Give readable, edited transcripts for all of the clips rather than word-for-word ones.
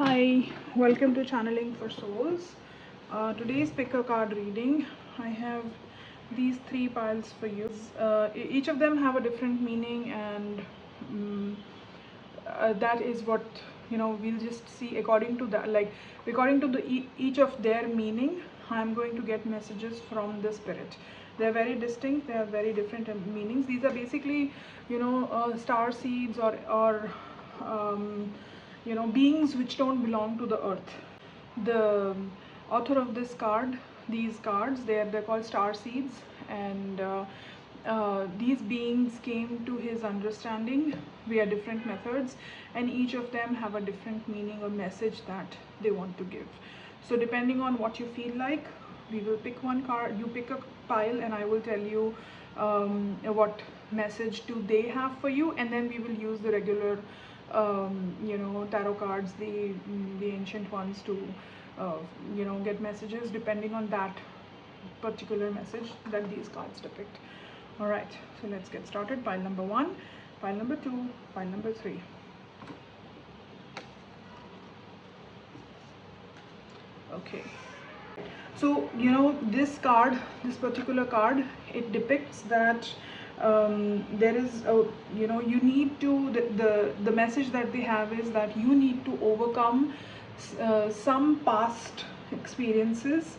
Hi, welcome to Channeling for Souls. Today's pick a card reading. I have these three piles for you. Each of them have a different meaning, and that is what we'll just see according to that. Like according to each of their meaning, I'm going to get messages from the spirit. They're very distinct. They have very different meanings. These are basically, star seeds or beings which don't belong to the earth. The author of these cards, they're called star seeds, and these beings came to his understanding via different methods, and each of them have a different meaning or message that they want to give. So depending on what you feel like, we will pick one card, you pick a pile, and I will tell you what message do they have for you, and then we will use the regular tarot cards, the ancient ones, to get messages depending on that particular message that these cards depict. All right, so let's get started. Pile number 1, pile number 2, pile number 3. Okay, so this particular card, it depicts that there is a, you need to, the message that they have is that you need to overcome some past experiences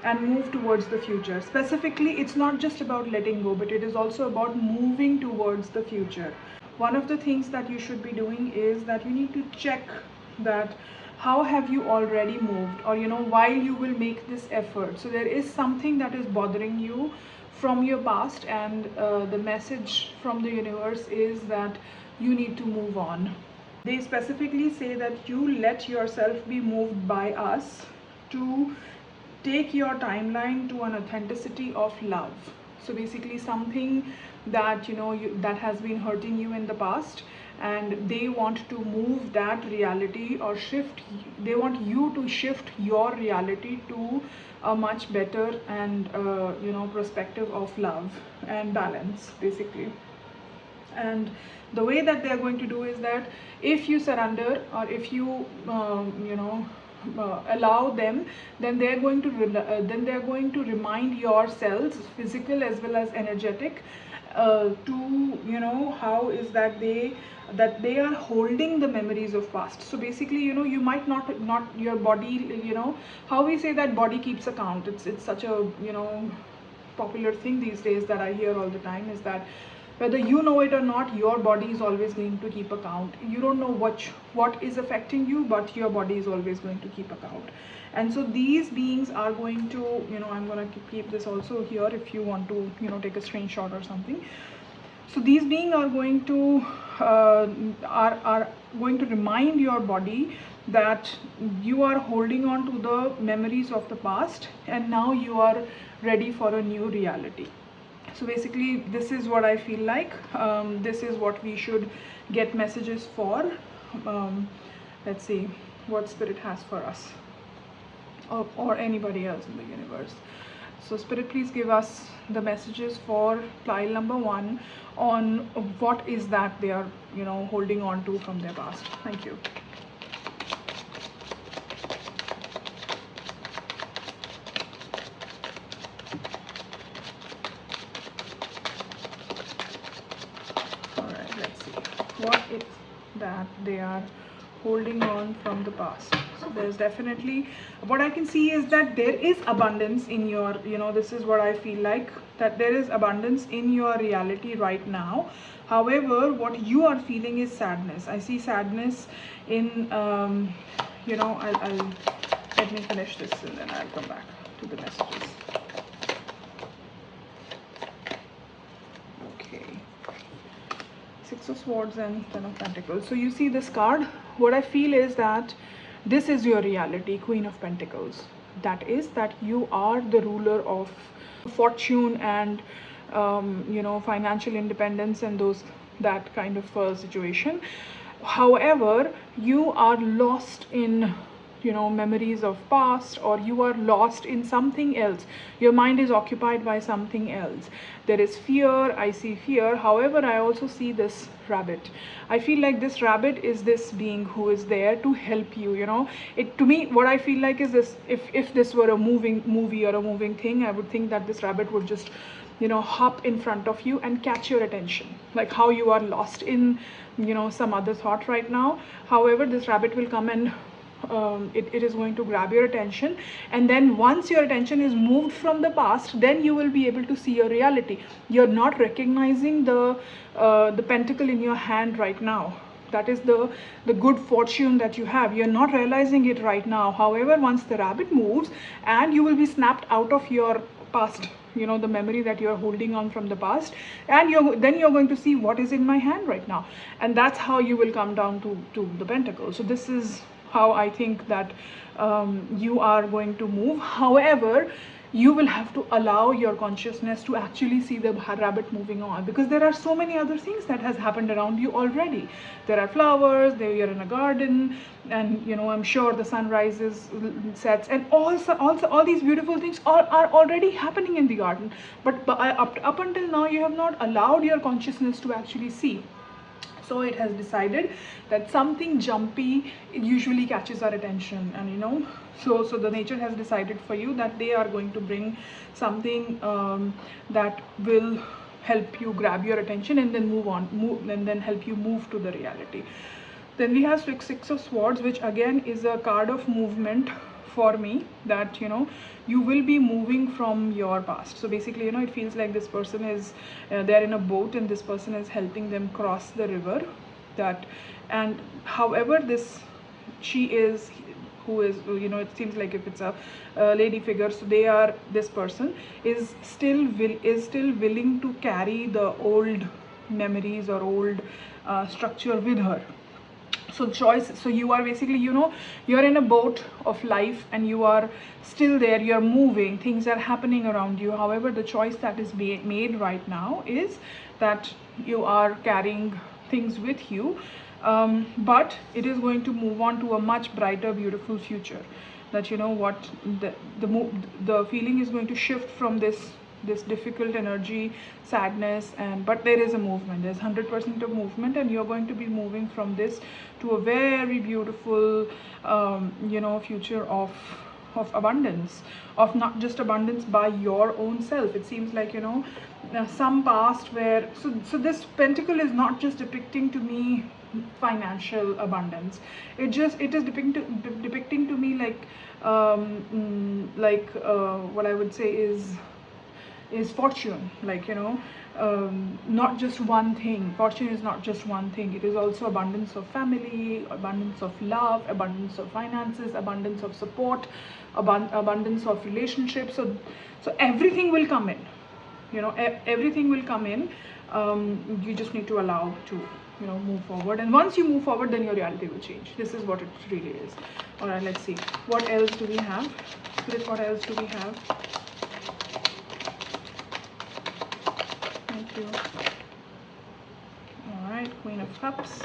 and move towards the future. Specifically, it's not just about letting go, but it is also about moving towards the future. One of the things that you should be doing is that you need to check that how have you already moved, or while you will make this effort. So there is something that is bothering you from your past, and the message from the universe is that you need to move on. They specifically say that you let yourself be moved by us to take your timeline to an authenticity of love. So basically something that that has been hurting you in the past, and they want to move that reality, or they want you to shift your reality to a much better and perspective of love and balance, basically. And the way that they are going to do is that if you surrender, or if you allow them, then they're going to remind yourselves, physical as well as energetic, to how is that they are holding the memories of past. So basically, you might not your body, how we say that body keeps account. It's such a popular thing these days that I hear all the time, is that whether you know it or not, your body is always going to keep account. You don't know what is affecting you, but your body is always going to keep account. And so these beings are going to, I'm going to keep this also here if you want to take a screenshot or something. So these beings are going to are going to remind your body that you are holding on to the memories of the past, and now you are ready for a new reality. So basically, this is what I feel like. This is what we should get messages for. Let's see what Spirit has for us, or anybody else in the universe. So Spirit, please give us the messages for pile number 1 on what is that they are holding on to from their past. Thank you. What is that they are holding on from the past? So there's definitely, what I can see is that there is abundance in your, this is what I feel like, that there is abundance in your reality right now. However, what you are feeling is sadness. I see sadness in, I'll let me finish this and then I'll come back to the messages. Six of Swords and Ten of Pentacles. So you see this card, what I feel is that this is your reality, Queen of Pentacles. That is that you are the ruler of fortune and financial independence and that kind of situation. However, you are lost in memories of past, or you are lost in something else. Your mind is occupied by something else. There is fear, I see fear. However, I also see this rabbit. I feel like this rabbit is this being who is there to help you. It, to me, what I feel like is this: if this were a moving movie or a moving thing, I would think that this rabbit would just hop in front of you and catch your attention, like how you are lost in some other thought right now. However, this rabbit will come and it is going to grab your attention, and then once your attention is moved from the past, then you will be able to see your reality. You're not recognizing the pentacle in your hand right now. That is the good fortune that you have. You're not realizing it right now. However, once the rabbit moves, and you will be snapped out of your past, the memory that you're holding on from the past, and then you're going to see what is in my hand right now, and that's how you will come down to the pentacle. So this is how I think that you are going to move. However, you will have to allow your consciousness to actually see the rabbit moving on, because there are so many other things that has happened around you already. There are flowers, you're in a garden, and I'm sure the sun rises, sets, and also all these beautiful things are already happening in the garden, but up until now you have not allowed your consciousness to actually see. So it has decided that something jumpy usually catches our attention, and so the nature has decided for you that they are going to bring something that will help you grab your attention and then and then help you move to the reality. Then we have Six of Swords, which again is a card of movement for me, that you will be moving from your past. So basically, it feels like this person is they're in a boat, and this person is helping them cross the river. And however, she is, who is, it seems like if it's a lady figure, so this person is still willing to carry the old memories or old structure with her. So you are basically, you're in a boat of life, and you are still there, you're moving, things are happening around you. However, the choice that is made right now is that you are carrying things with you, but it is going to move on to a much brighter, beautiful future. That what the feeling is going to shift from this difficult energy, sadness, but there is a movement. There's 100% of movement, and you're going to be moving from this to a very beautiful future of abundance, of not just abundance by your own self. It seems like some past where, so this pentacle is not just depicting to me financial abundance. It is depicting to me like what I would say is fortune, like not just one thing. Fortune is not just one thing. It is also abundance of family, abundance of love, abundance of finances, abundance of support, abundance of relationships. So everything will come in, everything will come in. You just need to allow to move forward, and once you move forward, then your reality will change. This is what it really is. All right, let's see what else do we have. Spirit, what else do we have? Thank you. All right, Queen of Cups.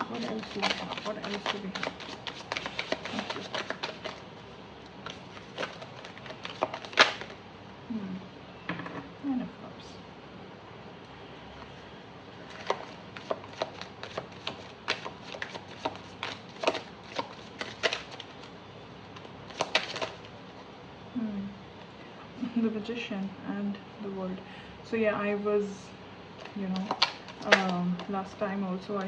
What else do we have? What else do we have? Thank you. And of course. The Magician and the World. So yeah, I was, last time also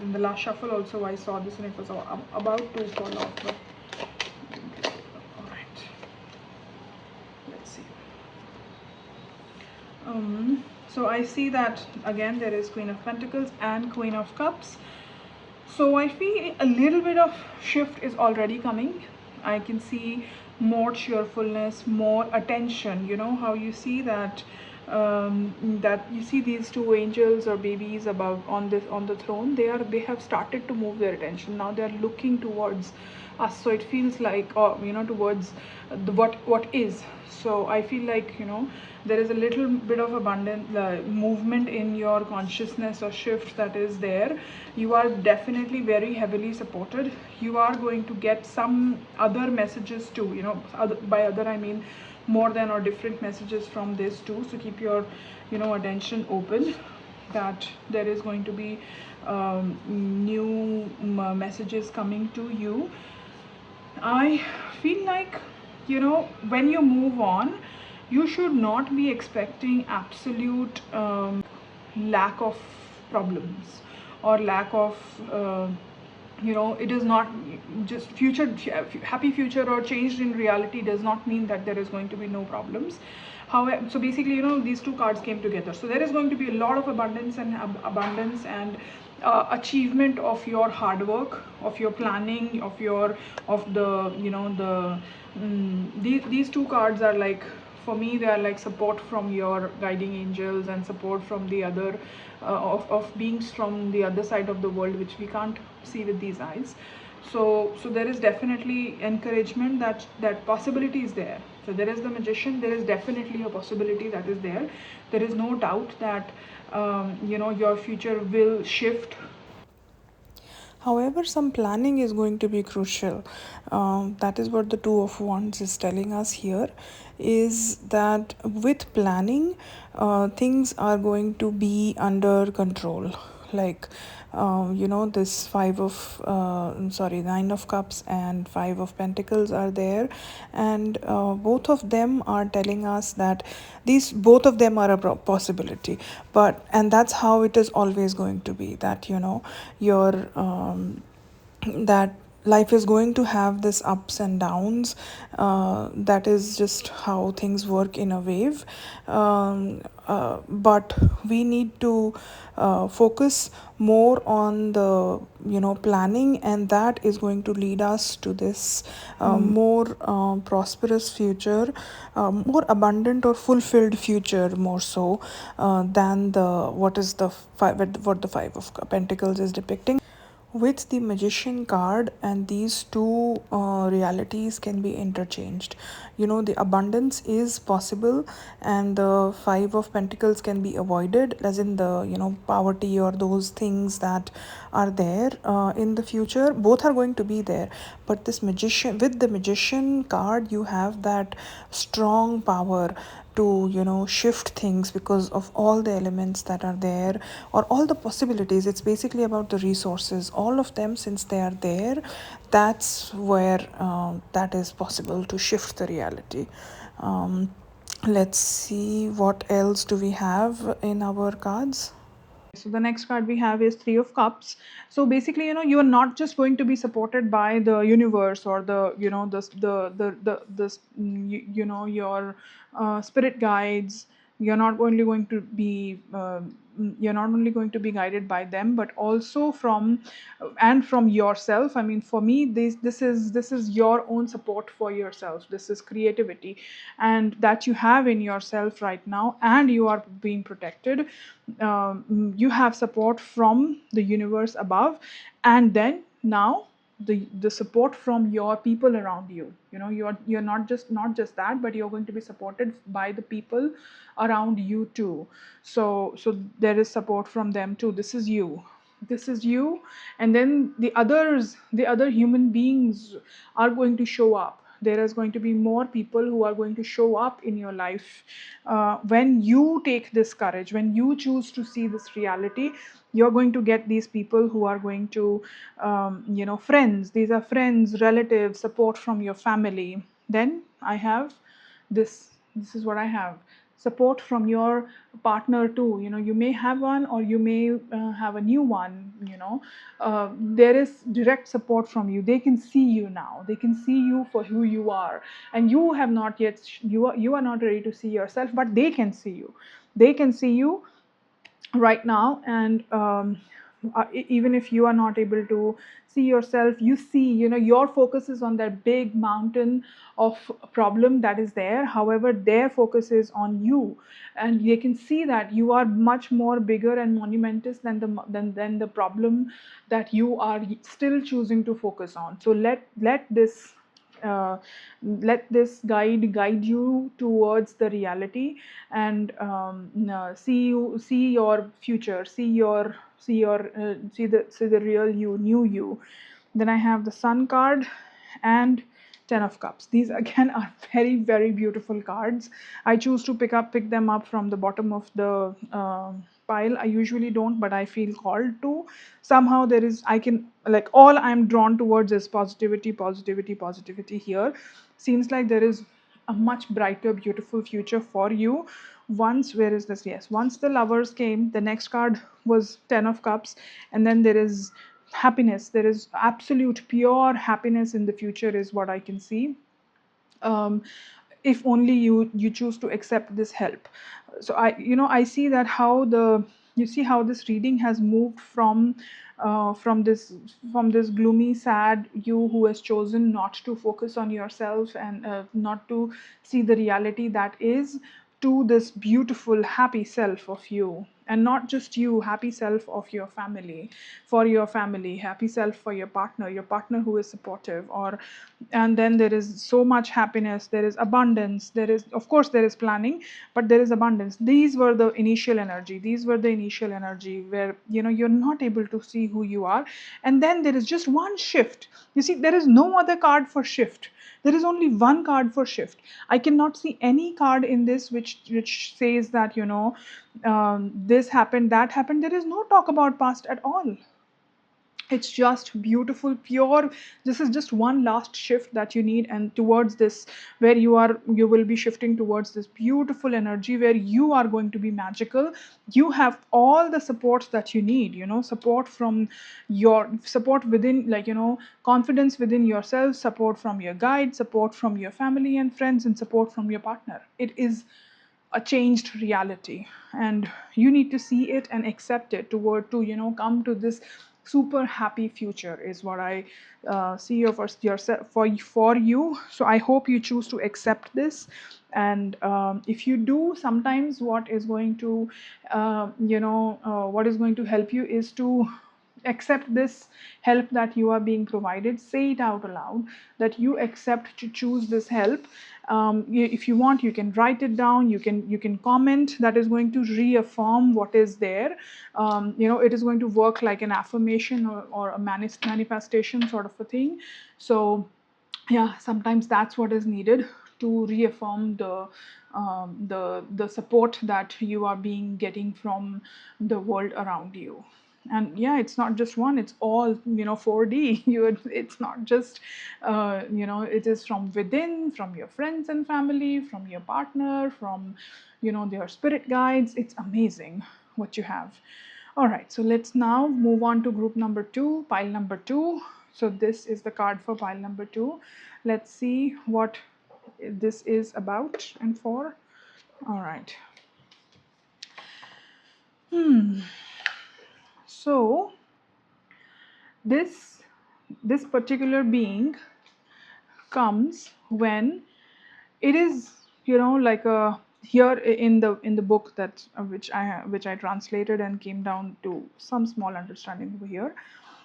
in the last shuffle also I saw this, and it was about to fall off, but all right, let's see. So I see that again there is Queen of Pentacles and Queen of Cups. So I feel a little bit of shift is already coming. I can see more cheerfulness, more attention. You know how you see that, that you see these two angels or babies above on the throne. They have started to move their attention. Now they are looking towards us. So it feels like, towards what is. So I feel like, there is a little bit of abundant movement in your consciousness or shift that is there. You are definitely very heavily supported. You are going to get some other messages too, by other I mean more than or different messages from this too. So keep your attention open, that there is going to be new messages coming to you. I feel like, when you move on, you should not be expecting absolute lack of problems or lack of, it is not just future, happy future or changed in reality does not mean that there is going to be no problems. However, so basically, these two cards came together. So there is going to be a lot of abundance and achievement of your hard work, of your planning, of the these two cards are like, for me they are like support from your guiding angels and support from the other of beings from the other side of the world, which we can't see with these eyes. So there is definitely encouragement that possibility is there. So there is the magician, there is definitely a possibility that is there. There is no doubt that your future will shift. However, some planning is going to be crucial. That is what the Two of Wands is telling us here, is that with planning, things are going to be under control. Like, this Nine of Cups and Five of Pentacles are there, and both of them are telling us that these both of them are a possibility. And that's how it is always going to be, that your that life is going to have this ups and downs. That is just how things work in a wave. But we need to focus more on the planning, and that is going to lead us to this more prosperous future, more abundant or fulfilled future, more so than what the Five of Pentacles is depicting. With the magician card, and these two realities can be interchanged. The abundance is possible, and the Five of Pentacles can be avoided, as in the poverty or those things that are there in the future. Both are going to be there, but this magician, with the magician card, you have that strong power to shift things because of all the elements that are there, or all the possibilities. It's basically about the resources, all of them, since they are there. That's where that is possible to shift the reality. Let's see what else do we have in our cards. So the next card we have is Three of Cups. So basically, you are not just going to be supported by the universe or the your spirit guides. You're not only going to be guided by them, but also from yourself. I mean, for me, this is your own support for yourself. This is creativity, and that you have in yourself right now, and you are being protected. You have support from the universe above, and then now the support from your people around you. You're not just that, but you're going to be supported by the people around you too. So there is support from them too. This is you, and then the other human beings are going to show up. There is going to be more people who are going to show up in your life when you take this courage, when you choose to see this reality. You're going to get these people who are going to friends. These are friends, relatives, support from your family. Then I have this is what I have: support from your partner too. You may have one, or you may have a new one. There is direct support from you. They can see you now. They can see you for who you are, and you have not yet you are not ready to see yourself, but they can see you. They can see you right now. And even if you are not able to see yourself, you see, your focus is on that big mountain of problem that is there. However, their focus is on you, and they can see that you are much more bigger and monumentous than the problem that you are still choosing to focus on. So uh, let this guide you towards the reality, and see your future, see the real you, new you. Then I have the Sun card and Ten of Cups. These again are very, very beautiful cards. I choose to pick them up from the bottom of the pile. I usually don't, but I feel called to. Somehow there is, I can, like, all I'm drawn towards is positivity, positivity, positivity here. Seems like there is a much brighter, beautiful future for you. Once, where is this? Yes, once the Lovers came, the next card was Ten of Cups, and then there is happiness. There is absolute pure happiness in the future, is what I can see. um, if only you choose to accept this help. So I see that how the you see how this reading has moved from this gloomy, sad you who has chosen not to focus on yourself, and not to see the reality that is, to this beautiful happy self of you. And not just you, happy self of your family, for your family, happy self for your partner who is supportive. Or and then there is so much happiness, there is abundance, there is, of course, there is planning, but there is abundance. These were the initial energy where you're not able to see who you are. And then there is just one shift. You see, there is no other card for shift. There is only one card for shift. I cannot see any card in this which says that this happened, that happened. There is no talk about past at all. It's just beautiful, pure. This is just one last shift that you need, and towards this, where you will be shifting towards this beautiful energy where you are going to be magical. You have all the supports that you need, support from your support within, confidence within yourself, support from your guide, support from your family and friends, and support from your partner. It is a changed reality, and you need to see it and accept it toward to come to this super happy future, is what I see of yourself for you. So I hope you choose to accept this. And if you do, sometimes what is going to help you is to accept this help that you are being provided. Say it out aloud that you accept to choose this help. If you want, you can write it down, you can comment. That is going to reaffirm what is there. It is going to work like an affirmation, or a manifestation sort of a thing. So yeah, sometimes that's what is needed to reaffirm the support that you are being getting from the world around you. And yeah, it's not just one, it's all 4D. It's not just it is from within, from your friends and family, from your partner, from their spirit guides. It's amazing what you have. All right, so let's now move on to group number 2, pile number 2. So this is the card for pile number 2. Let's see what this is about and for. All right. So this particular being comes when it is like a here in the book that which I translated and came down to some small understanding over here,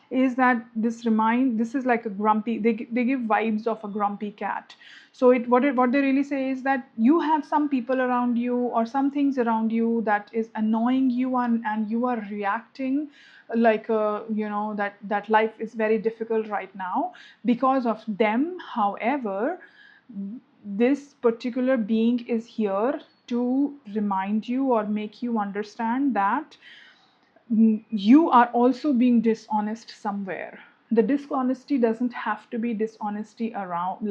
is that this is like a grumpy, they give vibes of a grumpy cat. So what they really say is that you have some people around you or some things around you that is annoying you, and you are reacting like that life is very difficult right now because of them. However, this particular being is here to remind you or make you understand that you are also being dishonest somewhere. The dishonesty doesn't have to be dishonesty around,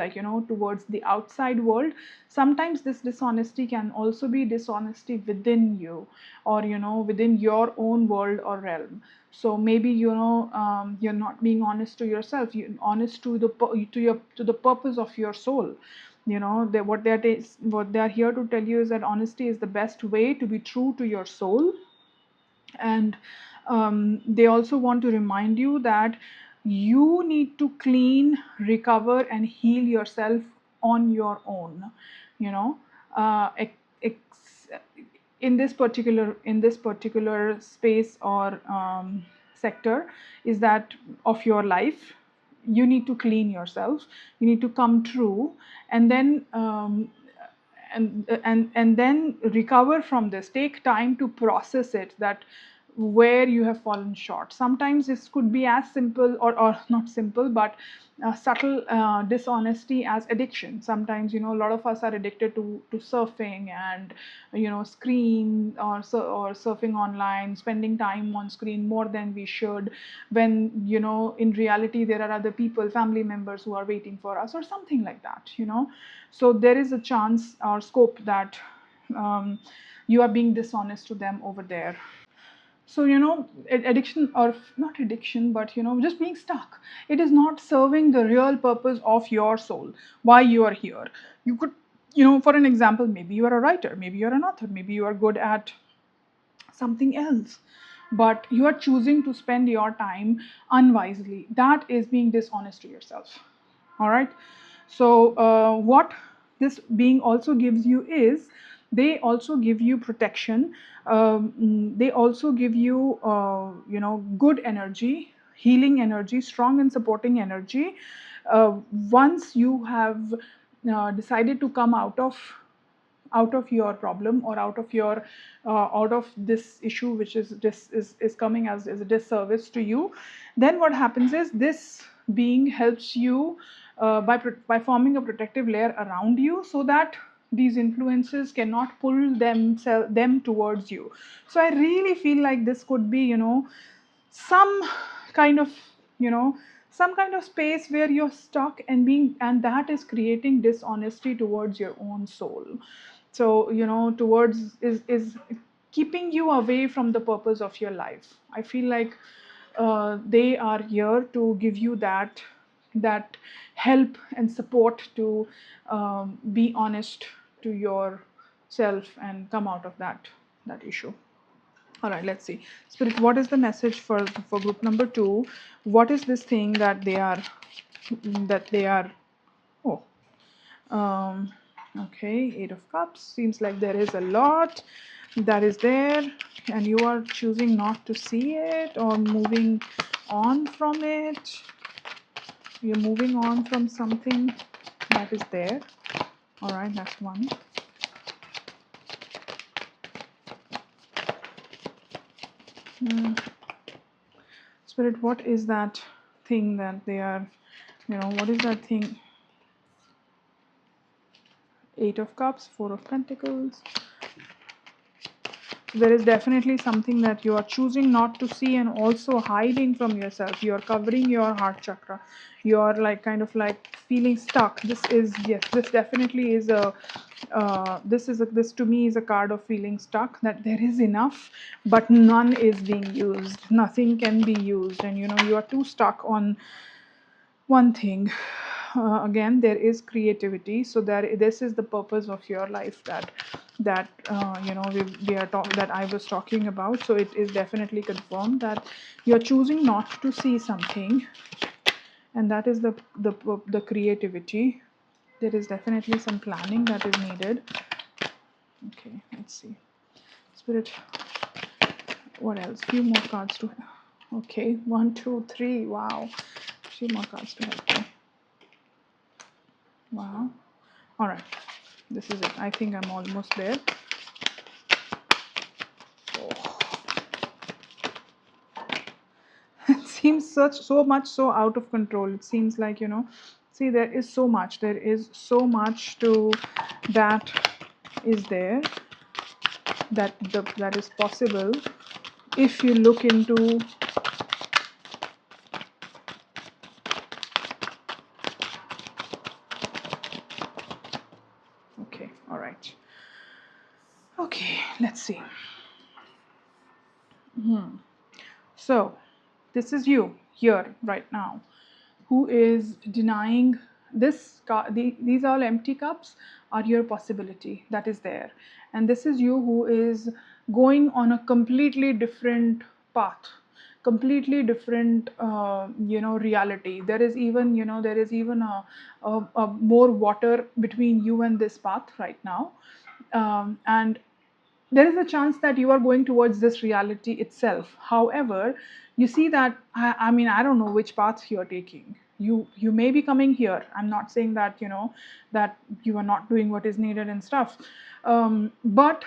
towards the outside world. Sometimes this dishonesty can also be dishonesty within you, or within your own world or realm. So maybe you're not being honest to yourself, you're honest to the purpose of your soul. What they're here to tell you is that honesty is the best way to be true to your soul. And They also want to remind you that you need to clean, recover, and heal yourself on your own. You know, ex- in this particular space or sector is that of your life, you need to clean yourself, you need to come true, and then and then recover from this, take time to process it, that where you have fallen short. Sometimes this could be as simple, or not simple, but subtle dishonesty as addiction. Sometimes, you know, a lot of us are addicted to surfing and, you know, screen, or surfing online, spending time on screen more than we should, when, you know, in reality there are other people, family members, who are waiting for us, or something like that, you know. So there is a chance or scope that you are being dishonest to them over there. So, you know, addiction, or not addiction, but, you know, just being stuck, it is not serving the real purpose of your soul, why you are here. You could, you know, for an example, maybe you are a writer, maybe you're an author, maybe you are good at something else, but you are choosing to spend your time unwisely. That is being dishonest to yourself. All right. So what this being also gives you is, they also give you protection. They also give you, you know, good energy, healing energy, strong and supporting energy. Once you have decided to come out of your problem, or out of this issue, which is coming as a disservice to you, then what happens is, this being helps you by forming a protective layer around you, so that these influences cannot pull them towards you. So I really feel like this could be, you know, some kind of, you know, some kind of space where you're stuck, and that is creating dishonesty towards your own soul. So, you know, towards is keeping you away from the purpose of your life. I feel like they are here to give you that help and support to be honest to yourself and come out of that issue. All right, let's see. Spirit, what is the message for group number 2? What is this thing that they are oh, um okay, 8 of Cups. Seems like there is a lot that is there, and you are choosing not to see it, or moving on from it. You're moving on from something that is there. All right, that's one. Spirit, what is that thing that they are, you know, what is that thing? 8 of Cups, 4 of Pentacles. There is definitely something that you are choosing not to see, and also hiding from yourself. You are covering your heart chakra. You are like kind of like feeling stuck. This is, yes, this definitely is a this to me is a card of feeling stuck, that there is enough but none is being used, nothing can be used, and, you know, you are too stuck on one thing. Again, there is creativity, so that this is the purpose of your life, that you know, that I was talking about. So it is definitely confirmed that you're choosing not to see something, and that is the creativity. There is definitely some planning that is needed. Okay, let's see. Spirit, what else? Few more cards to, okay, 1 2 3, wow, few more cards to help me. Wow. All right, this is it. I think I'm almost there. Oh. It seems so much so out of control. It seems like, you know, see, there is so much to that is there, that is possible if you look into. Okay, all right. Okay, let's see. So, this is you here right now, who is denying this. These all empty cups are your possibility that is there, and this is you who is going on a completely different path, completely different reality. There is even a more water between you and this path right now, and there is a chance that you are going towards this reality itself. However, you see that I mean, I don't know which path you're taking. You may be coming here. I'm not saying that that you are not doing what is needed and stuff, but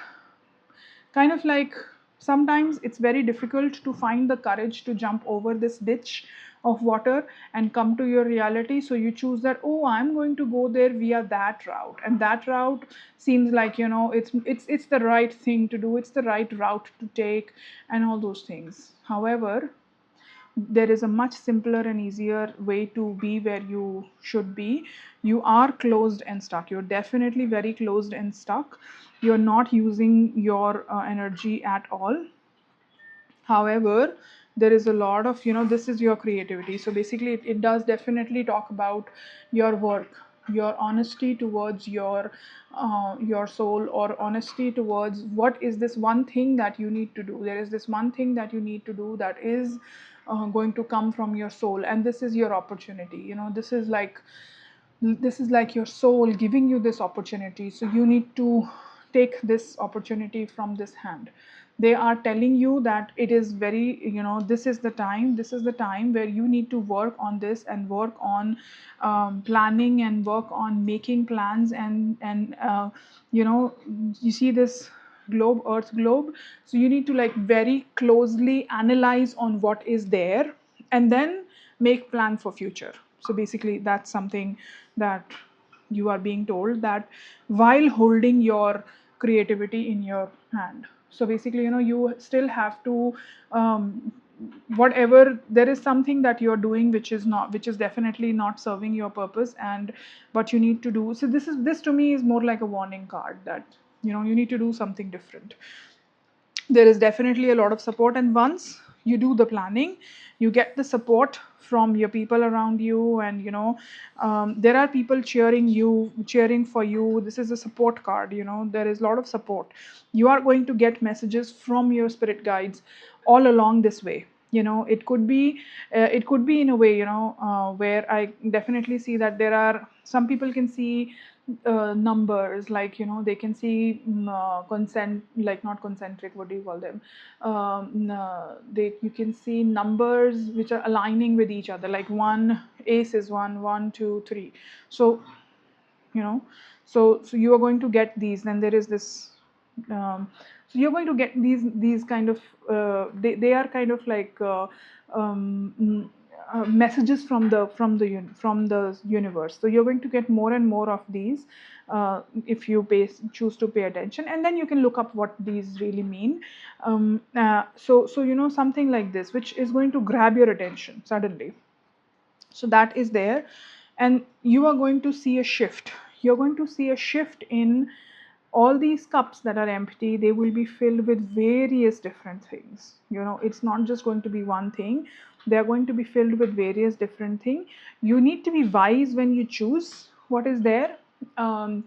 kind of like sometimes it's very difficult to find the courage to jump over this ditch of water and come to your reality. So you choose that, oh, I'm going to go there via that route, and that route seems like it's the right thing to do, it's the right route to take, and all those things. However, there is a much simpler and easier way to be where you should be. You are closed and stuck. You're definitely very closed and stuck. You're not using your energy at all. However, there is a lot of, this is your creativity. So basically, it does definitely talk about your work, your honesty towards your soul, or honesty towards what is this one thing that you need to do. There is this one thing that you need to do that is going to come from your soul, and this is your opportunity. This is like your soul giving you this opportunity, so you need to take this opportunity from this hand. They are telling you that it is very, this is the time where you need to work on this and work on planning and work on making plans, and you see this globe, earth globe. So you need to like very closely analyze on what is there, and then make plan for future. So basically that's something that you are being told, that while holding your creativity in your hand. So basically, you still have to, whatever, there is something that you're doing which is definitely not serving your purpose, and but you need to do. So this to me is more like a warning card that you need to do something different. There is definitely a lot of support, and once you do the planning, you get the support from your people around you, and there are people cheering for you. This is a support card. There is a lot of support. You are going to get messages from your spirit guides all along this way. It could be in a way, where I definitely see that there are some people can see numbers, like they can see consent, like not concentric, what do you call them, you can see numbers which are aligning with each other, like one ace is one, one, two, three. So you know so you are going to get these. Then there is this, so you're going to get these kind of, they are kind of like um, mm, messages from the universe. So you're going to get more and more of these, if you choose to pay attention, and then you can look up what these really mean. So something like this, which is going to grab your attention suddenly. So that is there, and you are going to see a shift. You're going to see a shift in all these cups that are empty. They will be filled with various different things. It's not just going to be one thing. They are going to be filled with various different things. You need to be wise when you choose what is there, um,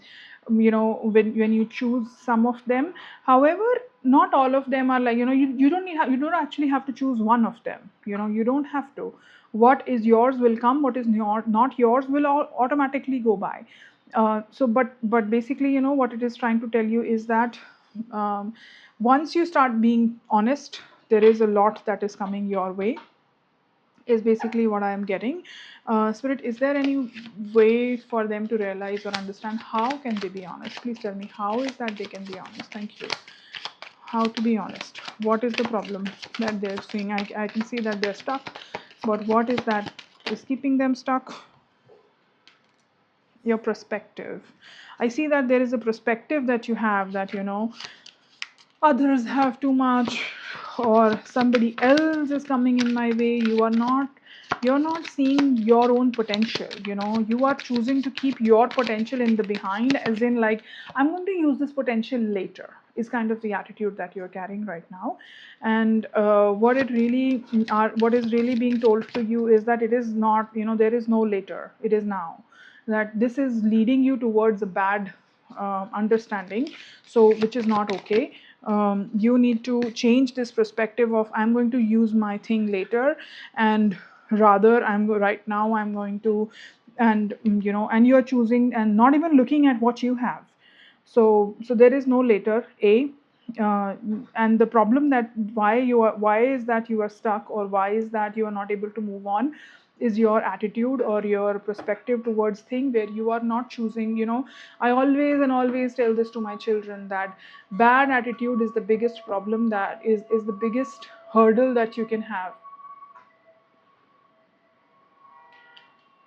when you choose some of them. However, not all of them are like, you don't actually have to choose one of them. You don't have to. What is yours will come, what is not yours will automatically go by. But basically, what it is trying to tell you is that, once you start being honest, there is a lot that is coming your way, is basically what I am getting. Spirit, is there any way for them to realize or understand how can they be honest? Please tell me, how is that they can be honest? Thank you. How to be honest? What is the problem that they're seeing? I can see that they're stuck, but what is that is keeping them stuck? Your perspective. I see that there is a perspective that you have, that others have too much, or somebody else is coming in my way. You're not seeing your own potential. You are choosing to keep your potential in the behind, as in like, I'm going to use this potential later, is kind of the attitude that you're carrying right now. And what is really being told to you is that it is not, there is no later, it is now. That this is leading you towards a bad understanding, so which is not okay. You need to change this perspective of I'm going to use my thing later, and rather right now I'm going to, and and you're choosing and not even looking at what you have. So there is no later, uh, and the problem that why is that you are stuck, or why is that you are not able to move on, is your attitude or your perspective towards thing, where you are not choosing. I always tell this to my children, that bad attitude is the biggest problem, that is the biggest hurdle that you can have.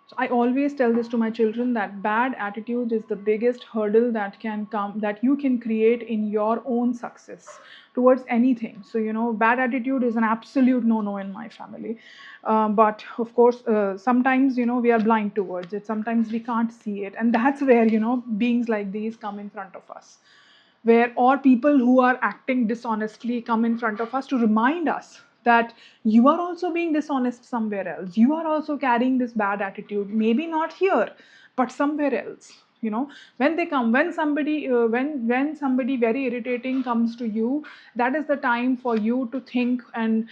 So I always tell this to my children, that bad attitude is the biggest hurdle that can come, that you can create in your own success towards anything. So bad attitude is an absolute no-no in my family. But of course, sometimes we are blind towards it. Sometimes we can't see it, and that's where beings like these come in front of us, where or people who are acting dishonestly come in front of us to remind us that you are also being dishonest somewhere else, you are also carrying this bad attitude, maybe not here but somewhere else. When they come, when somebody when somebody very irritating comes to you, that is the time for you to think, and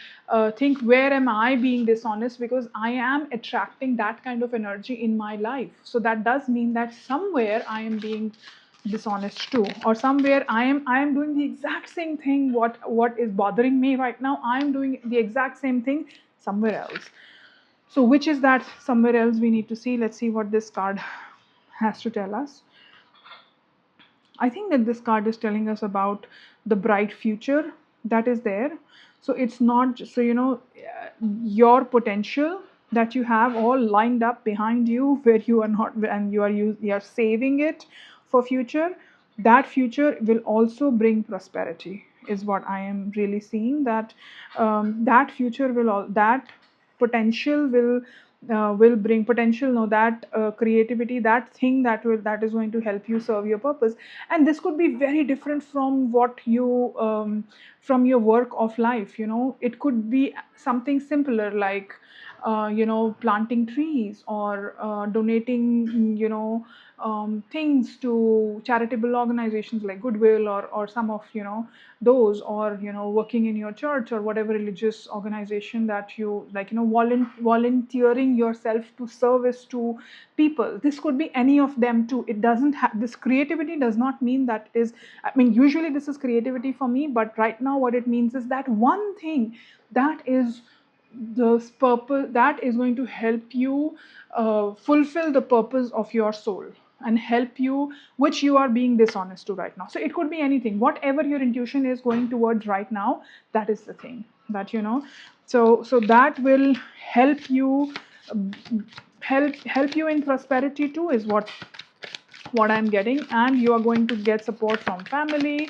think, where am I being dishonest, because I am attracting that kind of energy in my life. So that does mean that somewhere I am being dishonest too, or somewhere I am doing the exact same thing. What is bothering me right now, I am doing the exact same thing somewhere else. So which is that somewhere else, we need to see. Let's see what this card has to tell us. I think that this card is telling us about the bright future that is there. So it's not just, so your potential that you have all lined up behind you, where you are not, and you are saving it for future. That future will also bring prosperity, is what I am really seeing. That that future will all that potential will bring potential, no, that creativity, that thing that is going to help you serve your purpose. And this could be very different from what you from your work of life. It could be something simpler, like planting trees, or donating things to charitable organizations like Goodwill, or some of those, or working in your church or whatever religious organization that you like, volunteering yourself to service to people. This could be any of them too. It doesn't have, this creativity does not mean that is, I mean, usually this is creativity for me, but right now what it means is that one thing that is the purpose, that is going to help you fulfill the purpose of your soul, and help you, which you are being dishonest to right now. So it could be anything, whatever your intuition is going towards right now, that is the thing that so that will help you, help you in prosperity too, is what I'm getting. And you are going to get support from family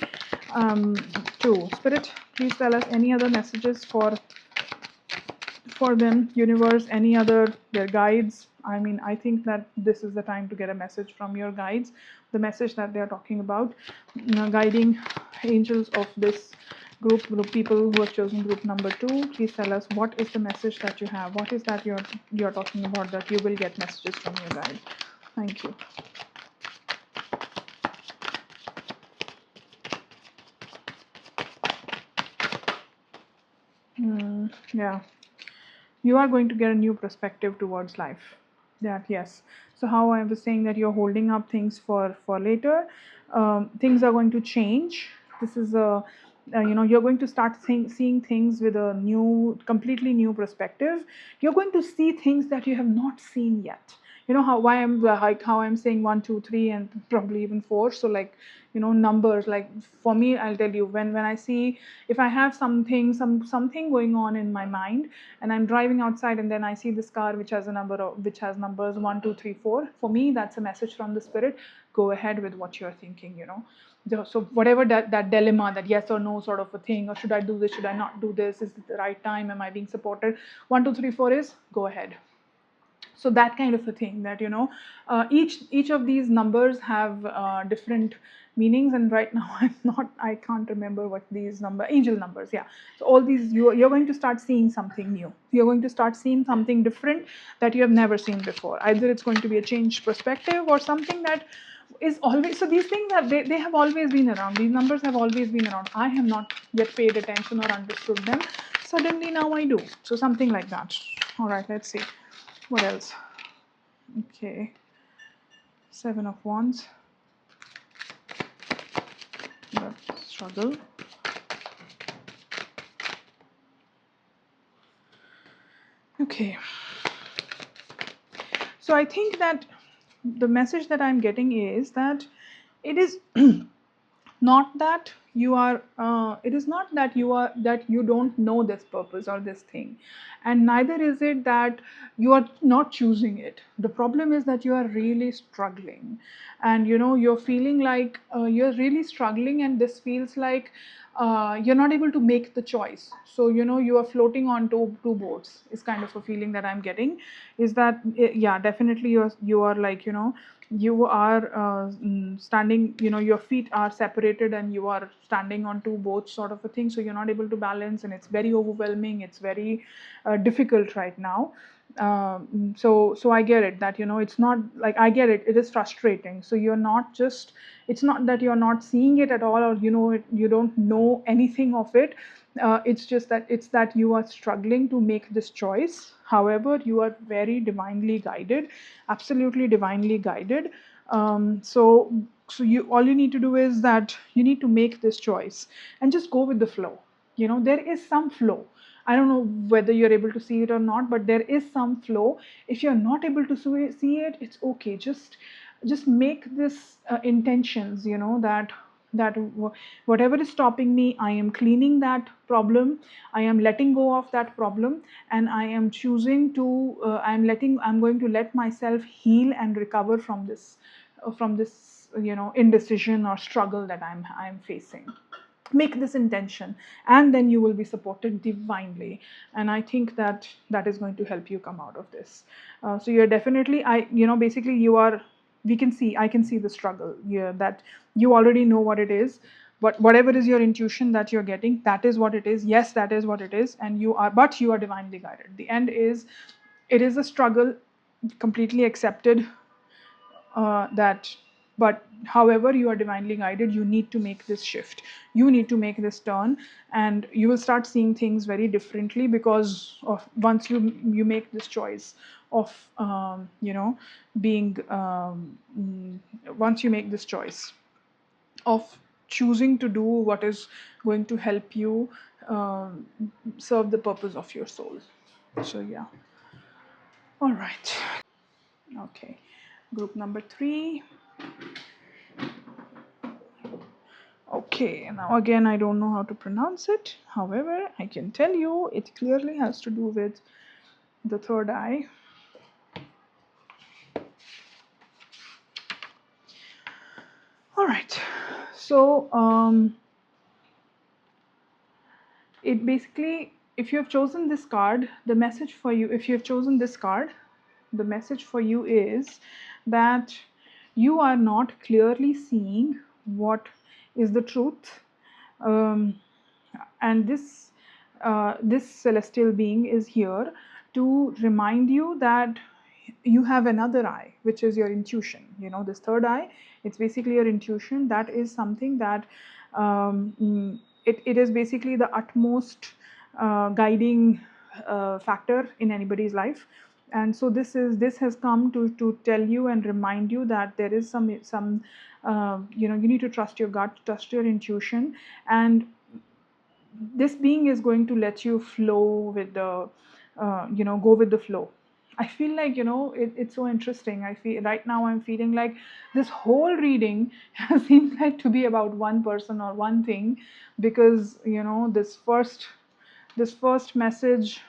too. Spirit, please tell us any other messages for them, universe, any other, their guides. I mean, I think that this is the time to get a message from your guides, the message that they are talking about, guiding angels of this group people who have chosen group number 2. Please tell us, what is the message that you have, what is that you're talking about, that you will get messages from your guide. Thank you. Yeah, you are going to get a new perspective towards life. That, yes. So how I was saying that you're holding up things for later, things are going to change. This is a you're going to start seeing things with a new, completely new perspective. You're going to see things that you have not seen yet. How why I'm like how I'm saying 1 2 3 and probably even 4. So like numbers, like for me, I'll tell you, when I see, if I have something going on in my mind, and I'm driving outside, and then I see this car which has which has numbers 1 2 3 4, for me that's a message from the spirit. Go ahead with what you're thinking. So whatever that dilemma, that yes or no sort of a thing, or should I do this, should I not do this, is it the right time, am I being supported, 1 2 3 4 is go ahead. So that kind of a thing, that each of these numbers have different meanings, and right now I can't remember what these angel numbers, yeah. So all these, you're going to start seeing something new, you're going to start seeing something different that you have never seen before. Either it's going to be a changed perspective, or something that is always, so these things have, they have always been around, these numbers have always been around. I have not yet paid attention or understood them. Suddenly now I do. So something like that. All right, let's see what else. Okay, 7 of Wands, the struggle. Okay, so I think that the message that I'm getting is that it is not that you are it is not that you are, that you don't know this purpose or this thing, and neither is it that you are not choosing it. The problem is that you are really struggling, and you're feeling like you're really struggling, and this feels like you're not able to make the choice. So you are floating on two boats is kind of a feeling that I'm getting. Is that yeah, definitely you are like you are standing, your feet are separated and you are standing on two boats sort of a thing, so you're not able to balance, and it's very overwhelming, it's very difficult right now. So I get it that it's not like, I get it, it is frustrating. So you're not just, it's not that you're not seeing it at all, or you don't know anything of it. It's just that it's that you are struggling to make this choice. However, you are very divinely guided, absolutely divinely guided. So you, all you need to do is that you need to make this choice and just go with the flow. There is some flow. I don't know whether you're able to see it or not, but there is some flow. If you're not able to see it, it's okay. Just make this intentions, that whatever is stopping me, I am cleaning that problem, I am letting go of that problem, and I am choosing to I'm going to let myself heal and recover from this indecision or struggle that I'm facing. Make this intention, and then you will be supported divinely, and I think that that is going to help you come out of this. So you're definitely, basically you are, I can see the struggle, yeah, that you already know what it is, but whatever is your intuition that you're getting, that is what it is. Yes, that is what it is, and you are divinely guided. The end is, it is a struggle, completely accepted, that, but however you are divinely guided, you need to make this shift, you need to make this turn, and you will start seeing things very differently, because of once you make this choice of being once you make this choice of choosing to do what is going to help you um, serve the purpose of your soul. So yeah, all right. Okay, group number 3. Okay, now again, I don't know how to pronounce it. However, I can tell you it clearly has to do with the third eye. All right, so it basically, if you have chosen this card, the message for you, if you have chosen this card, the message for you is that you are not clearly seeing what is the truth. And this celestial being is here to remind you that you have another eye, which is your intuition. This third eye, it's basically your intuition. That is something that it is basically the utmost guiding factor in anybody's life. And so this has come to tell you and remind you that there is some you need to trust your gut, trust your intuition, and this being is going to let you flow with the go with the flow. I feel like it's so interesting. I feel right now I'm feeling like this whole reading seems like to be about one person or one thing, because this first message,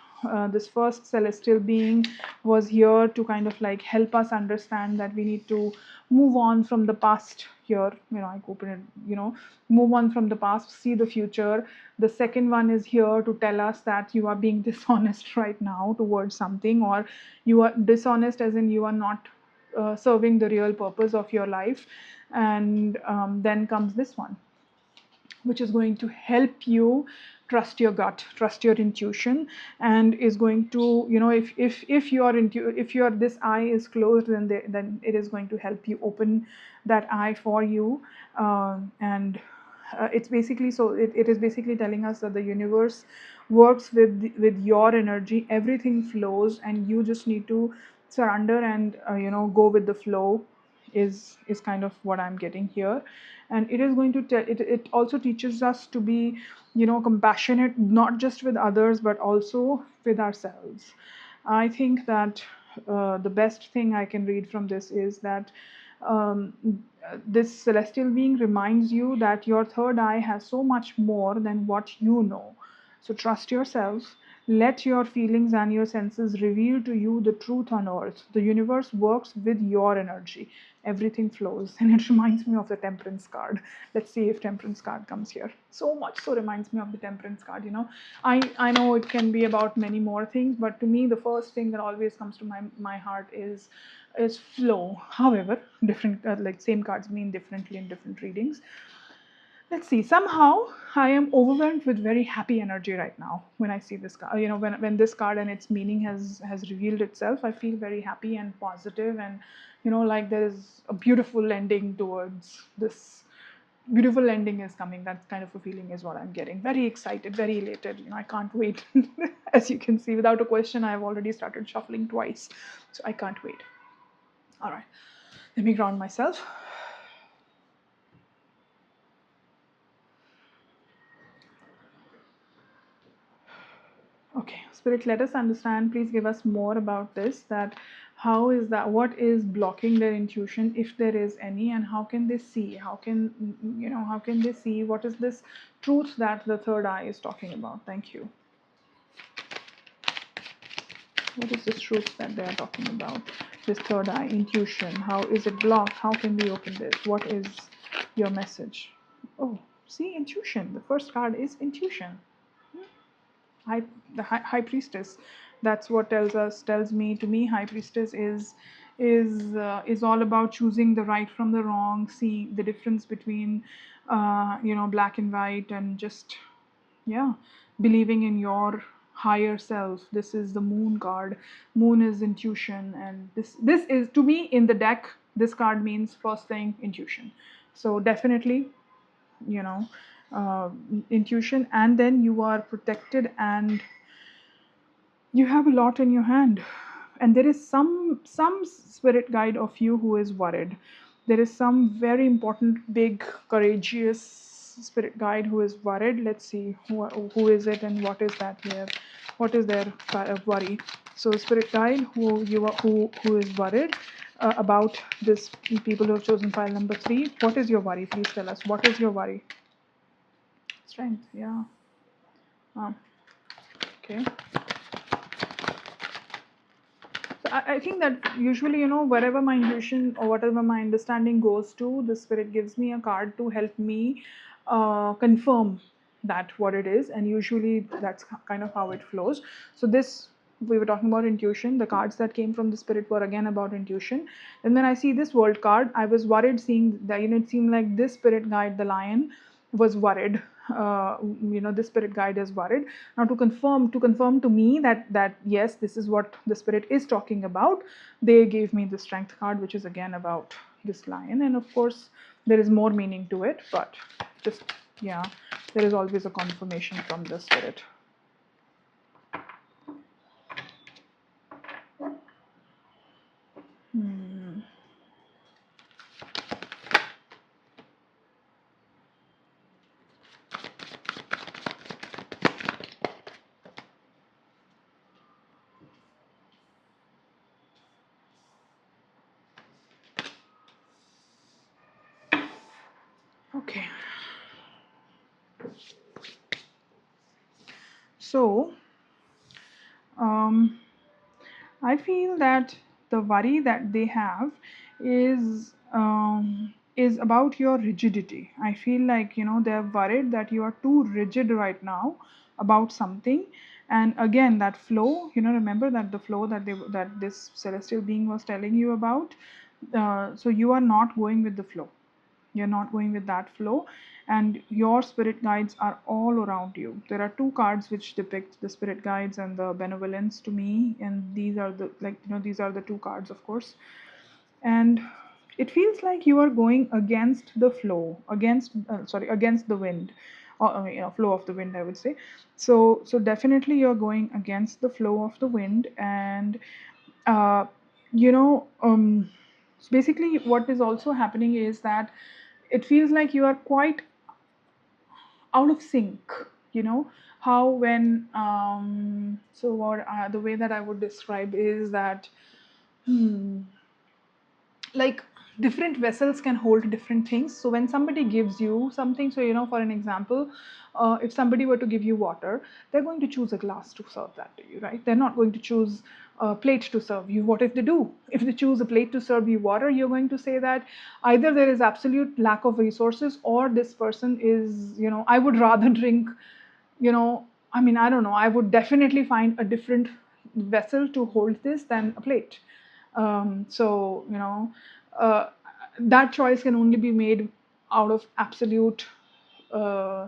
this first celestial being was here to kind of like help us understand that we need to move on from the past here. I open it, move on from the past, see the future. The second one is here to tell us that you are being dishonest right now towards something, or you are dishonest as in you are not serving the real purpose of your life. And then comes this one, which is going to help you trust your gut, trust your intuition, and is going to, if your this eye is closed, then it is going to help you open that eye for you. And it's basically, it is basically telling us that the universe works with your energy, everything flows, and you just need to surrender and go with the flow, is kind of what I'm getting here. And it is going to tell it also teaches us to be compassionate, not just with others but also with ourselves. I think that the best thing I can read from this is that um, this celestial being reminds you that your third eye has so much more than what you know. So trust yourself. Let your feelings and your senses reveal to you the truth on earth. The universe works with your energy. Everything flows. And it reminds me of the temperance card. Let's see if temperance card comes here. So much so reminds me of the temperance card. I know it can be about many more things, but to me the first thing that always comes to my heart is flow. However, different like same cards mean differently in different readings. Let's see. Somehow I am overwhelmed with very happy energy right now when I see this card. When this card and its meaning has revealed itself, I feel very happy and positive, and like there is a beautiful ending towards this. Beautiful ending is coming. That kind of a feeling is what I'm getting. Very excited, very elated. I can't wait. As you can see, without a question, I've already started shuffling twice, so I can't wait. All right, let me ground myself. Okay, Spirit, let us understand. Please give us more about this. That how is that? What is blocking their intuition, if there is any, and how can they see? How can How can they see? What is this truth that the third eye is talking about? Thank you. What is this truth that they are talking about? This third eye, intuition. How is it blocked? How can we open this? What is your message? Oh, see, intuition. The first card is intuition. High, the high priestess. That's what tells me, to me, high priestess is all about choosing the right from the wrong, seeing the difference between black and white, and just, yeah, believing in your higher self. This is the moon card. Moon is intuition, and this is, to me, in the deck, this card means first thing intuition. So definitely, you know uh, intuition, and then you are protected, and you have a lot in your hand, and there is some spirit guide of you who is worried. There is some very important, big, courageous spirit guide who is worried. Let's see who is it and what is that here, what is their worry. So spirit guide who is worried about this, people who have chosen file number 3. What is your worry? Please tell us, what is your worry? Strength, yeah. Okay. So I think that usually, wherever my intuition or whatever my understanding goes to, the spirit gives me a card to help me confirm that what it is, and usually that's kind of how it flows. So this, we were talking about intuition. The cards that came from the spirit were again about intuition. And then I see this world card. I was worried seeing that, it seemed like this spirit guide, the lion, was worried. This spirit guide is worried. Now to confirm to me that yes, this is what the spirit is talking about, they gave me the strength card, which is again about this lion. And of course there is more meaning to it, but just, yeah, there is always a confirmation from the spirit. Okay. So, I feel that the worry that they have is about your rigidity. I feel like, they're worried that you are too rigid right now about something. And again, that flow, remember that the flow that this celestial being was telling you about. So you are not going with the flow. You're not going with that flow, and your spirit guides are all around you. There are two cards which depict the spirit guides and the benevolence to me, and these are the, like, these are the two cards, of course. And it feels like you are going against the flow, against the wind, or flow of the wind, I would say. So definitely you're going against the flow of the wind. And uh, you know um, so basically what is also happening is that it feels like you are quite out of sync. How when so what the way that I would describe is that, like, different vessels can hold different things. So when somebody gives you something, so for an example, if somebody were to give you water, they're going to choose a glass to serve that to you, right? They're not going to choose a plate to serve you. What if they do? If they choose a plate to serve you water, you're going to say that either there is absolute lack of resources, or this person is, I would rather drink, I mean, I don't know, I would definitely find a different vessel to hold this than a plate. So uh, that choice can only be made out of absolute uh,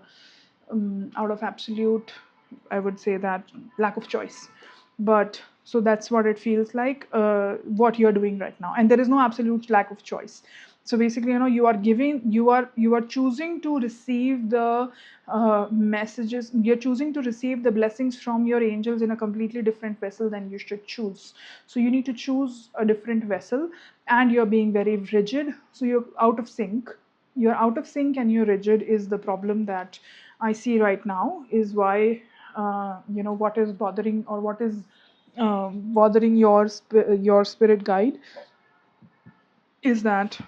I would say that lack of choice. But so that's what it feels like, what you're doing right now, and there is no absolute lack of choice. So basically, you are choosing to receive the messages, you're choosing to receive the blessings from your angels in a completely different vessel than you should choose. So you need to choose a different vessel, and you're being very rigid, so you're out of sync. And you're rigid is the problem that I see right now, is why what is bothering, or what is bothering your spirit guide, is that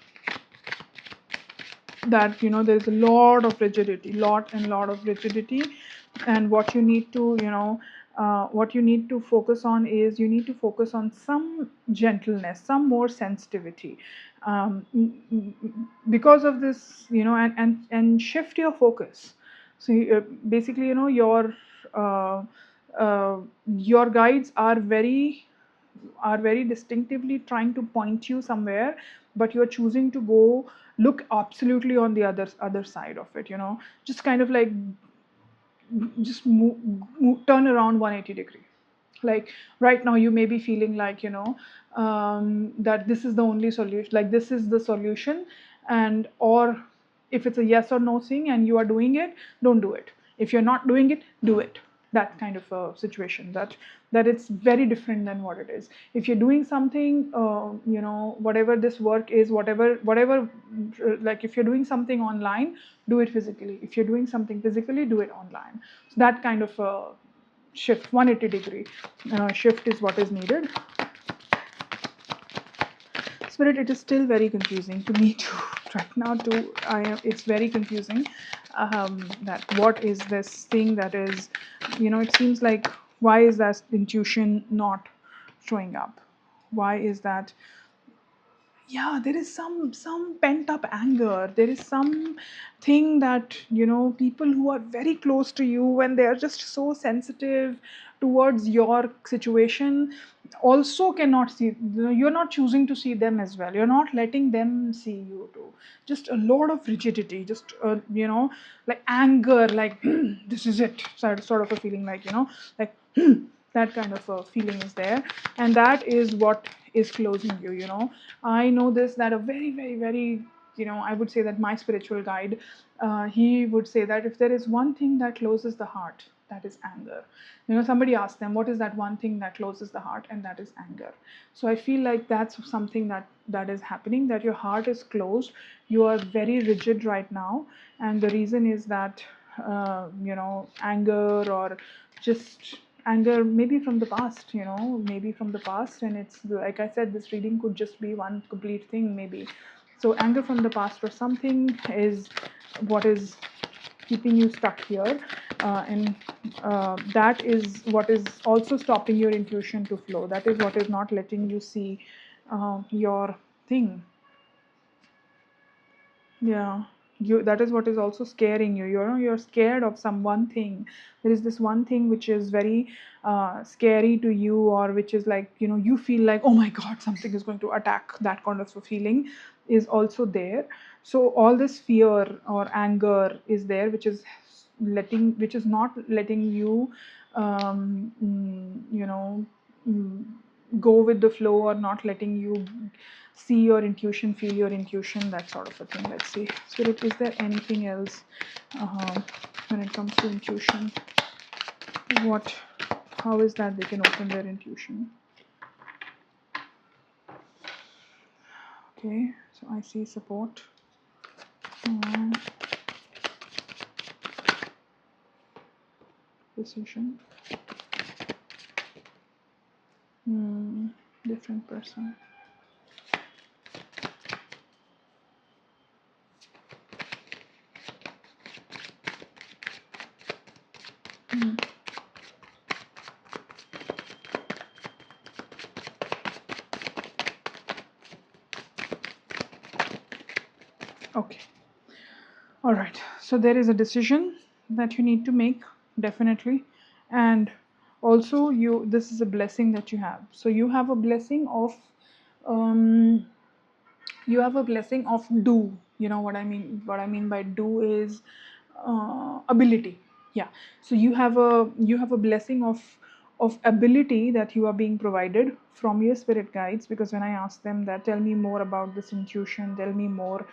there's a lot of rigidity, lot of rigidity. And what you need to focus on is, you need to focus on some gentleness, some more sensitivity, because of this, and shift your focus. So basically, uh, your guides are very distinctively trying to point you somewhere, but you're choosing to go look absolutely on the other side of it. Just kind of like, just turn around 180 degree. Like, right now you may be feeling like, that this is the only solution, like this is the solution. And or if it's a yes or no thing and you are doing it, don't do it. If you're not doing it, do it. That kind of a situation, that it's very different than what it is. If you're doing something, whatever this work is, whatever, like, if you're doing something online, do it physically. If you're doing something physically, do it online. So that kind of shift, 180 degree shift, is what is needed. Spirit, it is still very confusing to me too. Right now too, it's very confusing, that what is this thing that is, it seems like, why is that intuition not showing up? Why is that? Yeah, there is some pent up anger. There is some thing that, people who are very close to you, when they are just so sensitive towards your situation, also cannot see, you're not choosing to see them as well. You're not letting them see you too. Just a lot of rigidity, just like anger, like this is it, sort of a feeling, like, like that kind of a feeling is there. And that is what is closing you. I know this, that a very, very, very, I would say that my spiritual guide, he would say that if there is one thing that closes the heart, that is anger. Somebody asked them, what is that one thing that closes the heart? And that is anger. So I feel like that's something that is happening, that your heart is closed. You are very rigid right now, and the reason is that anger, or just anger, maybe from the past, maybe from the past. And it's like I said, this reading could just be one complete thing, maybe. So anger from the past or something is what is keeping you stuck here, and that is what is also stopping your intuition to flow. That is what is not letting you see your thing. Yeah. that is what is also scaring you. You're scared of some one thing. There is this one thing which is very scary to you, or which is like, you feel like, oh my god, something is going to attack. That kind of a feeling is also there. So all this fear or anger is there, which is not letting you um, mm, you know mm, go with the flow, or not letting you see your intuition, feel your intuition, that sort of a thing. Let's see, Spirit, is there anything else when it comes to intuition? What, how is that they can open their intuition? Okay, so I see support. Decision. Different person. Okay. All right. So there is a decision that you need to make, definitely. And also, this is a blessing that you have. So you have a blessing of um, do. You know what I mean? What I mean by do is ability. Yeah. So you have a blessing of ability that you are being provided from your spirit guides, because when I ask them that, tell me more about this intuition, tell me more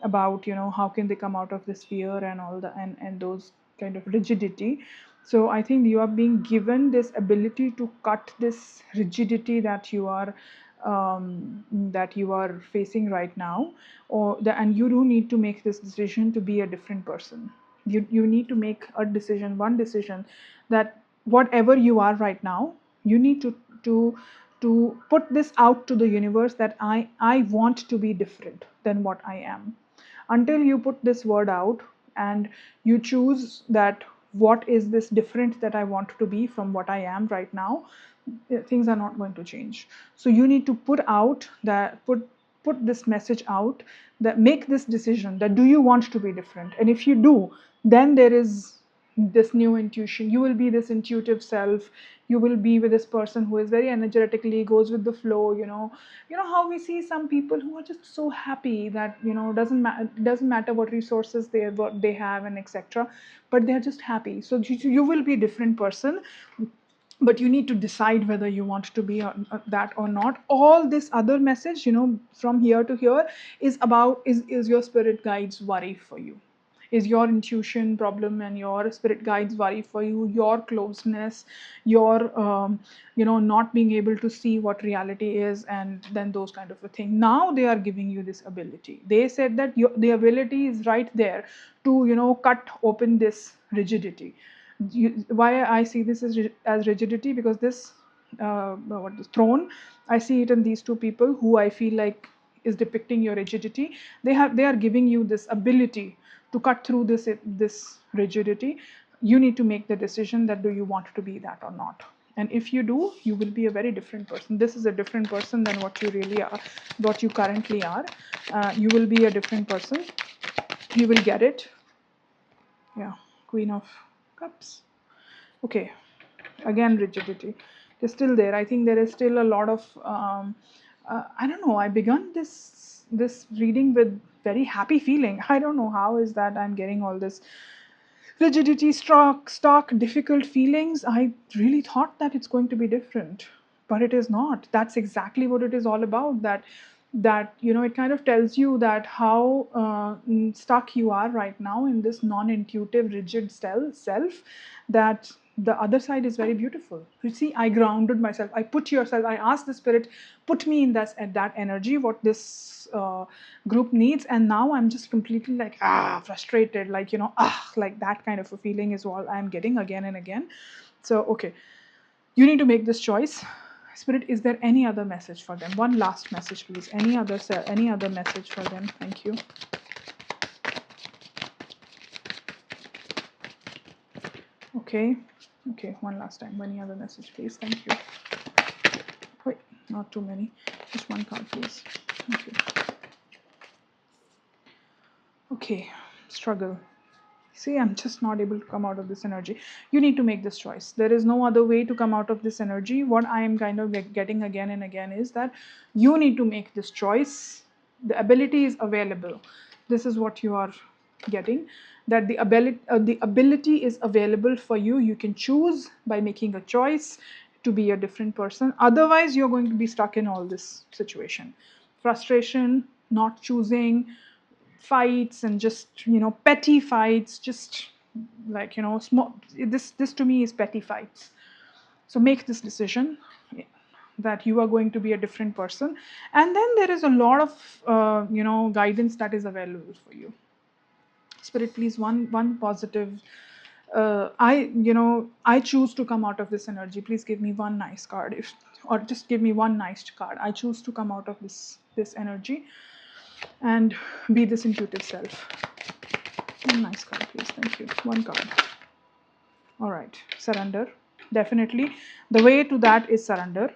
about, how can they come out of this fear and all the and those kind of rigidity. So I think you are being given this ability to cut this rigidity that you are facing right now, and you do need to make this decision to be a different person. You need to make one decision, that whatever you are right now, you need to put this out to the universe, that I want to be different than what I am. Until you put this word out and you choose that, what is this different that I want to be from what I am right now, things are not going to change. So you need to put this message out, that make this decision, that do you want to be different. And if you do, then there is this new intuition. You will be this intuitive self. You will be with this person who is very energetically goes with the flow. How we see some people who are just so happy that, doesn't matter what resources what they have and etc., but they're just happy. So you will be a different person, but you need to decide whether you want to be that or not. All this other message, from here to here, is your spirit guides worry for you, is your intuition problem and your spirit guides worry for you, your closeness, your not being able to see what reality is, and then those kind of a thing. Now they are giving you this ability. They said that the ability is right there to cut open this rigidity. Why I see this as rigidity, because this throne, I see it in these two people who I feel like is depicting your rigidity. They are giving you this ability to cut through this rigidity. You need to make the decision, that do you want to be that or not. And if you do, you will be a very different person. This is a different person than what you really are, what you currently are. You will be a different person. You will get it. Yeah, Queen of Cups. Okay, again rigidity is still there. I think there is still a lot of I don't know, I begun this reading with very happy feeling. I don't know how is that I'm getting all this rigidity, stark, difficult feelings. I really thought that it's going to be different, but it is not. That's exactly what it is all about. That it kind of tells you that how stuck you are right now in this non-intuitive, rigid self. That the other side is very beautiful. You see, I grounded myself. I asked the spirit, put me in that energy, what this group needs. And now I'm just completely like, frustrated, like, like that kind of a feeling is all I'm getting again and again. So, okay, you need to make this choice. Spirit, is there any other message for them? One last message, please. Any other message for them? Thank you. Okay, one last time. Any other message, please? Thank you. Wait, not too many. Just one card, please. Thank you. Okay. struggle. See, I'm just not able to come out of this energy. You need to make this choice. There is no other way to come out of this energy. What I am kind of getting again and again is that you need to make this choice. The ability is available. This is what you are getting, that the ability is available for you. You can choose by making a choice to be a different person. Otherwise, you're going to be stuck in all this situation. Frustration, not choosing, fights, and just petty fights, just like small. This to me is petty fights. So make this decision that you are going to be a different person, and then there is a lot of guidance that is available for you. Spirit, please, one positive. I choose to come out of this energy. Please give me one nice card, if or just give me one nice card. I choose to come out of this energy and be this intuitive self. One nice card, please. Thank you. One card. All right. Surrender. Definitely. The way to that is surrender.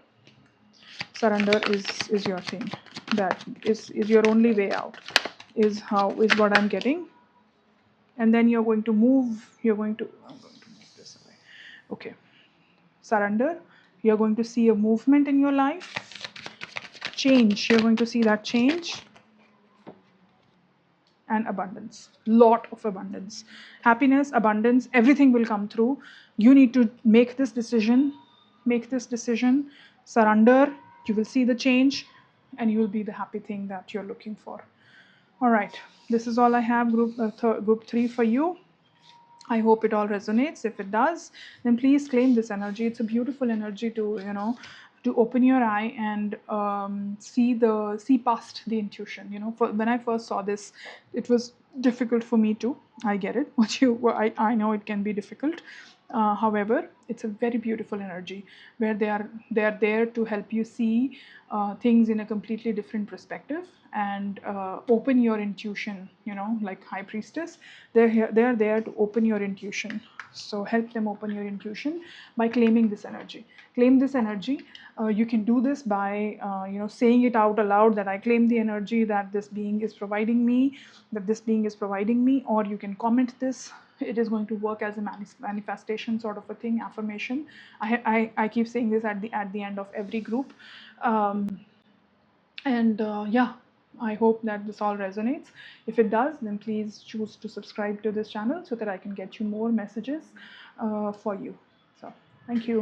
Surrender is your thing. That is your only way out. Is what I'm getting. And then you're going to move. I'm going to move this away. Okay. Surrender. You're going to see a movement in your life. Change. You're going to see that change. And abundance, lot of abundance, happiness, abundance, everything will come through. You need to make this decision, surrender. You will see the change, and you will be the happy thing that you're looking for. All right, this is all I have, group 3 for you. I hope it all resonates. If it does, then please claim this energy. It's a beautiful energy to open your eye and see past the intuition. When I first saw this, it was difficult for me too. I get it. I know it can be difficult. However, it's a very beautiful energy where they are there to help you see things in a completely different perspective and open your intuition. Like High Priestess, they are there to open your intuition. So help them open your intuition by claiming this energy. Claim this energy. You can do this by saying it out aloud, that I claim the energy that this being is providing me, or you can comment this. It is going to work as a manifestation sort of a thing, affirmation. I keep saying this at the end of every group. Yeah, I hope that this all resonates. If it does, then please choose to subscribe to this channel so that I can get you more messages for you. So thank you.